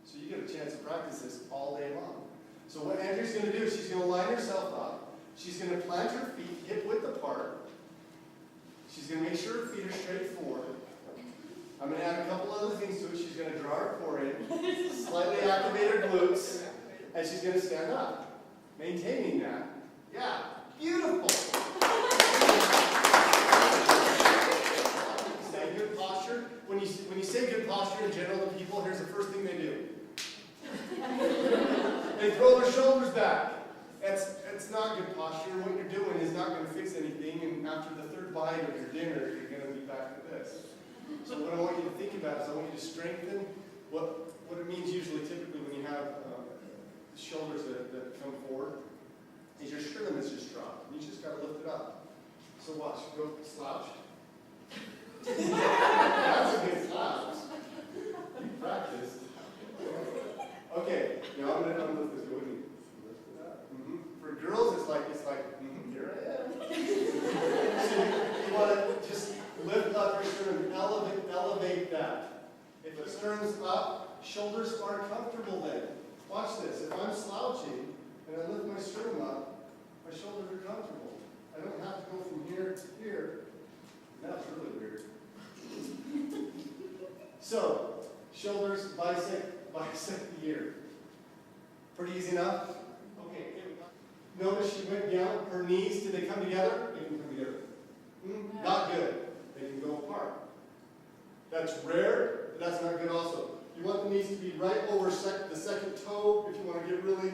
So you get a chance to practice this all day long. So what Andrew's going to do is she's going to line herself up. She's going to plant her feet hip width apart. She's going to make sure her feet are straight forward. I'm going to add a couple other things to it. She's going to draw her core in, slightly activate her glutes, and she's going to stand up, maintaining that. Yeah, beautiful. Say good posture. When you say good posture in general to people, here's the first thing they do. They throw their shoulders back. It's not good posture. What you're doing is not going to fix anything, and after the third bite of your dinner, you're going to be back to this. So what I want you to think about is I want you to strengthen what it means typically when you have the shoulders that come forward, is your sternum is just dropped. You just got to lift it up. So watch. Go slouch. That's a good slouch. You practice. Okay, now I'm gonna lift this. Go with me. Lift it up. For girls, it's like here I am. So you want to just lift up your sternum, elevate that. If the sternum's up, shoulders are comfortable then. Watch this. If I'm slouching and I lift my sternum up, my shoulders are comfortable. I don't have to go from here to here. That's really weird. So, shoulders bisect the ear. Pretty easy enough? Okay, here we go. Notice she went down. Her knees, did they come together? They can come together. Not good. They can go apart. That's rare, but that's not good also. You want the knees to be right over the second toe, if you want to get really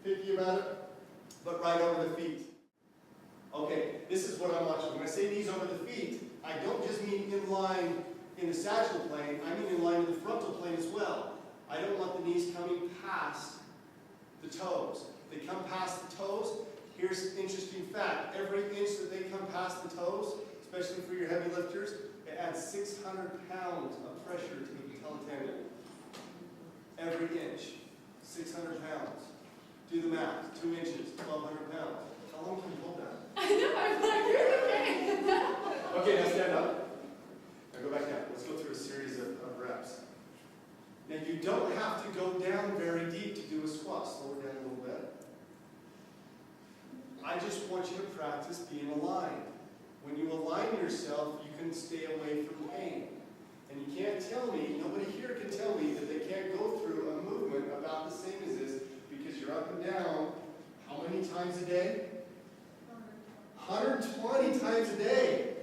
picky about it, but right over the feet. Okay, this is what I'm watching. When I say knees over the feet, I don't just mean in line in the sagittal plane, I mean in line with the frontal plane as well. I don't want the knees coming past the toes. They come past the toes. Here's an interesting fact. Every inch that they come past the toes, especially for your heavy lifters, it adds 600 pounds of pressure to the patella tendon. Every inch, 600 pounds. Do the math. 2 inches, 1,200 pounds. How long can you hold that? I know, I'm like, you're okay. Okay, now stand up. Now go back down. Let's go through a series of reps. Now you don't have to go down very deep to do a squat. Slow it down a little bit. I just want you to practice being aligned. When you align yourself, you can stay away from pain. And you can't tell me, nobody here can tell me that they can't go through a movement about the same as this because you're up and down how many times a day? 120 times a day.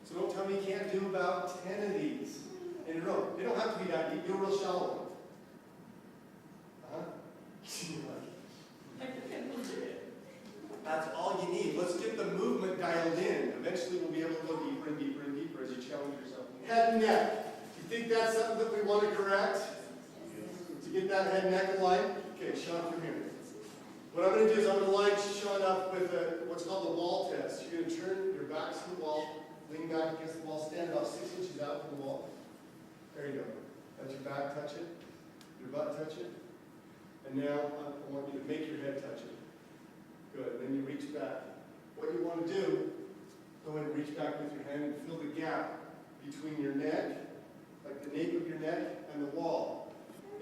So don't tell me you can't do about 10 of these in a row. They don't have to be that deep. Do a real shallow one. That's all you need. Let's get the movement dialed in. Eventually we'll be able to go deeper and deeper and deeper as you challenge yourself. Head and neck. You think that's something that we want to correct? To get that head and neck in line? Okay, Sean, come here. What I'm going to do is I'm going to line Sean up with what's called the wall test. You're going to turn your back to the wall, lean back against the wall, stand about 6 inches out from the wall. There you go. Let your back touch it, your butt touch it, and now I want you to make your head touch it. Good. Then you reach back. What you want to do, go ahead and reach back with your hand and fill the gap between your neck, like the nape of your neck, and the wall.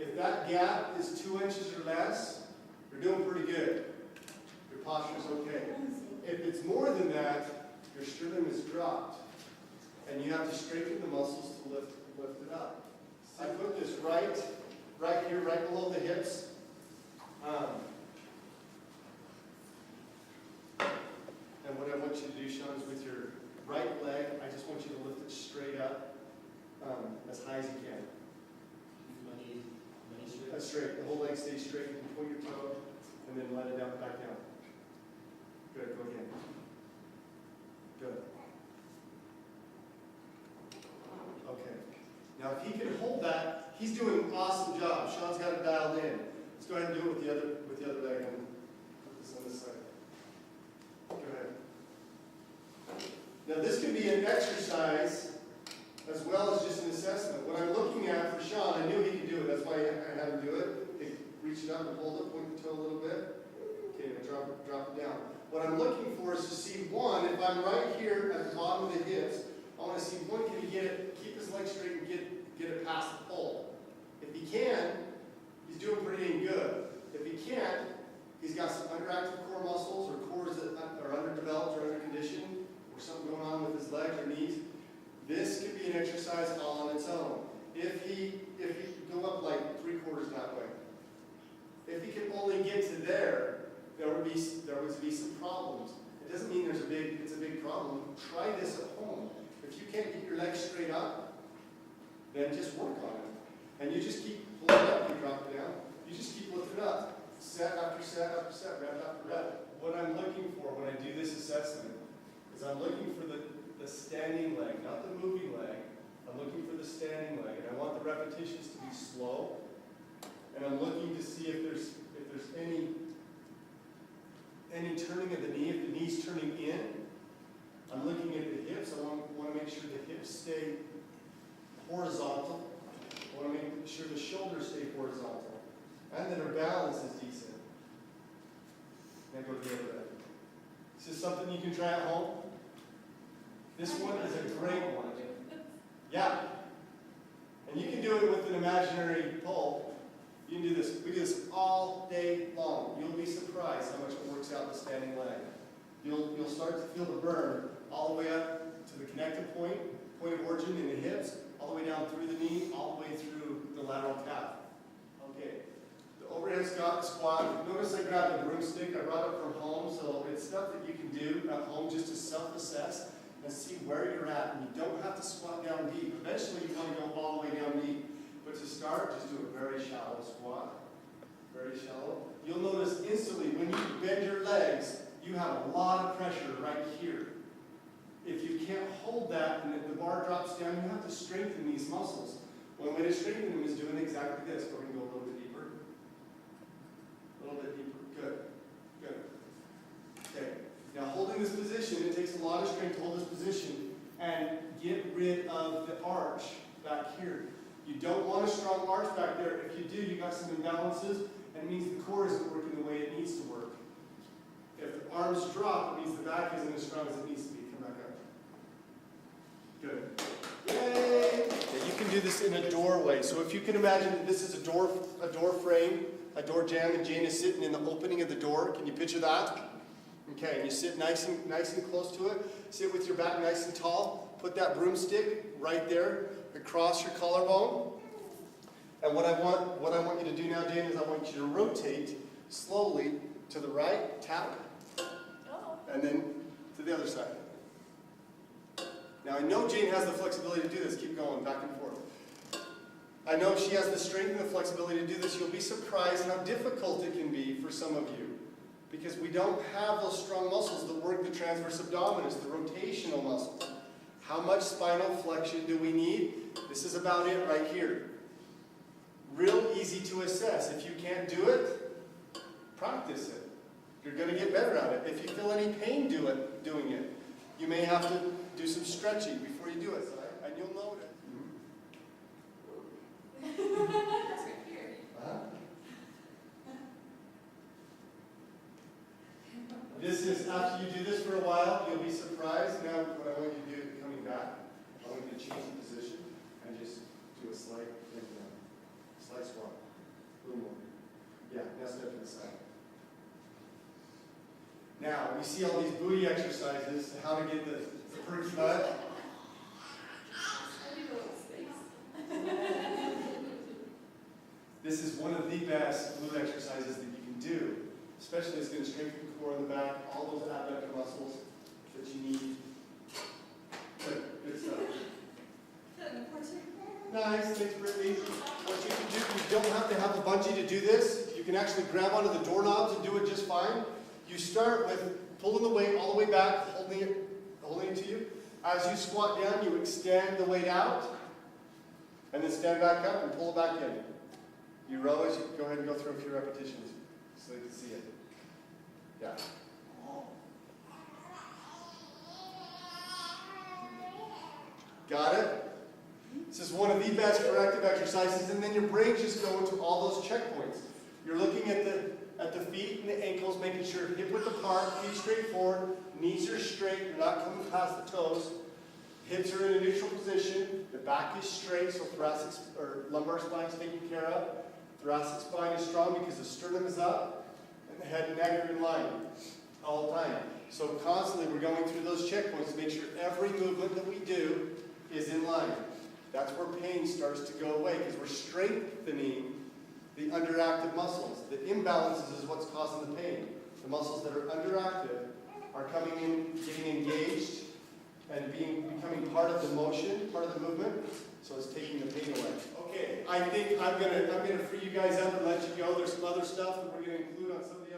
If that gap is 2 inches or less, you're doing pretty good. Your posture's okay. If it's more than that, your sternum is dropped, and you have to straighten the muscles to lift it up. I put this right here, right below the hips. And what I want you to do, Sean, is with your right leg, I just want you to lift it straight up as high as you can. That's straight. The whole leg stays straight. You can point your toe and then let it down, back down. Good. Go again. Good. Okay. Now, if he can hold that, he's doing an awesome job. Sean's got it dialed in. Let's go ahead and do it with the other leg and put this on this side. Go ahead. Now, this can be an exercise as well as just an assessment. What I'm looking at for Sean, I knew he could do it. That's why I had him do it. Reach it up and hold it, point the toe a little bit. Okay, now drop it down. What I'm looking for is to see one, if I'm right here at the bottom of the hips, I want to see one, can he get it, keep his leg straight and get it past the pole. If he can, doing pretty dang good. If he can't, he's got some underactive core muscles or cores that are underdeveloped or underconditioned, or something going on with his legs or knees. This could be an exercise all on its own. If he could go up like 3/4 that way, if he could only get to there would be some problems. It doesn't mean it's a big problem. Try this at home. If you can't get your legs straight up, then just work on it. And you just keep pulling it up, you drop it down. You just keep lifting it up. Set after set after set, rep after rep. What I'm looking for when I do this assessment is I'm looking for the standing leg, not the moving leg. I'm looking for the standing leg, and I want the repetitions to be slow. And I'm looking to see if there's any turning of the knee, if the knee's turning in. I'm looking at the hips. I want to make sure the hips stay horizontal. I want to make sure the shoulders stay horizontal. And that our balance is decent. Then go to the other end. This is something you can try at home. This one is a great one. Yeah. And you can do it with an imaginary pole. You can do this. We do this all day long. You'll be surprised how much it works out the standing leg. You'll start to feel the burn all the way up to the connective point of origin in the hips, all the way down through the knee, all the way through the lateral calf. Okay. The overhead squat. Notice I grabbed a broomstick. I brought it from home, so it's stuff that you can do at home just to self-assess and see where you're at. And you don't have to squat down deep. Eventually, you want to go all the way down deep. But to start, just do a very shallow squat. Very shallow. You'll notice instantly when you bend your legs, you have a lot of pressure right here. If you can't hold that and the bar drops down, you have to strengthen these muscles. One way to strengthen them is doing exactly this. We're going to go a little bit deeper. A little bit deeper. Good. Good. Okay. Now holding this position, it takes a lot of strength to hold this position and get rid of the arch back here. You don't want a strong arch back there. If you do, you got some imbalances, and it means the core isn't working the way it needs to work. If the arms drop, it means the back isn't as strong as it needs to be. Come back up. Good. Yay! Yeah, you can do this in a doorway. So if you can imagine that this is a door frame, a door jamb, and Jane is sitting in the opening of the door. Can you picture that? Okay, and you sit nice and close to it. Sit with your back nice and tall. Put that broomstick right there across your collarbone. And what I want you to do now, Jane, is I want you to rotate slowly to the right, tap, and then to the other side. Now I know Jane has the flexibility to do this. Keep going, back and forth. I know she has the strength and the flexibility to do this. You'll be surprised how difficult it can be for some of you, because we don't have those strong muscles that work the transverse abdominis, the rotational muscles. How much spinal flexion do we need? This is about it right here. Real easy to assess. If you can't do it, practice it. You're going to get better at it. If you feel any pain doing it, you may have to do some stretching before you do it, and you'll know it. That's right here. This is, after you do this for a while, you'll be surprised. Now, what I want you to do, coming back, I want you to change the position and just do a slight squat. A little more. Yeah, now step to the side. Now, we see all these booty exercises, how to get the perky butt. I need a little space. This is one of the best glute exercises that you can do. Especially it's going to strengthen the core in the back, all those abductor muscles that you need. Good stuff. Nice, thanks Brittany. What you can do, you don't have to have a bungee to do this. You can actually grab onto the doorknobs and do it just fine. You start with pulling the weight all the way back, holding it to you. As you squat down, you extend the weight out, and then stand back up and pull it back in. You row as you go ahead and go through a few repetitions so you can see it. Yeah. Got it? This is one of the best corrective exercises, and then your brain's just going to all those checkpoints. You're looking at the feet and the ankles, making sure hip width apart, feet straight forward, knees are straight, you're not coming past the toes. Hips are in a neutral position, the back is straight, so thoracic or lumbar spine's taken care of. Thoracic spine is strong because the sternum is up and the head and neck are in line all the time. So constantly we're going through those checkpoints to make sure every movement that we do is in line. That's where pain starts to go away because we're strengthening the underactive muscles. The imbalances is what's causing the pain. The muscles that are underactive are coming in, getting engaged, and becoming part of the motion, part of the movement. So it's taking the pain away. Okay, I think I'm gonna free you guys up and let you go. There's some other stuff that we're gonna include on some of the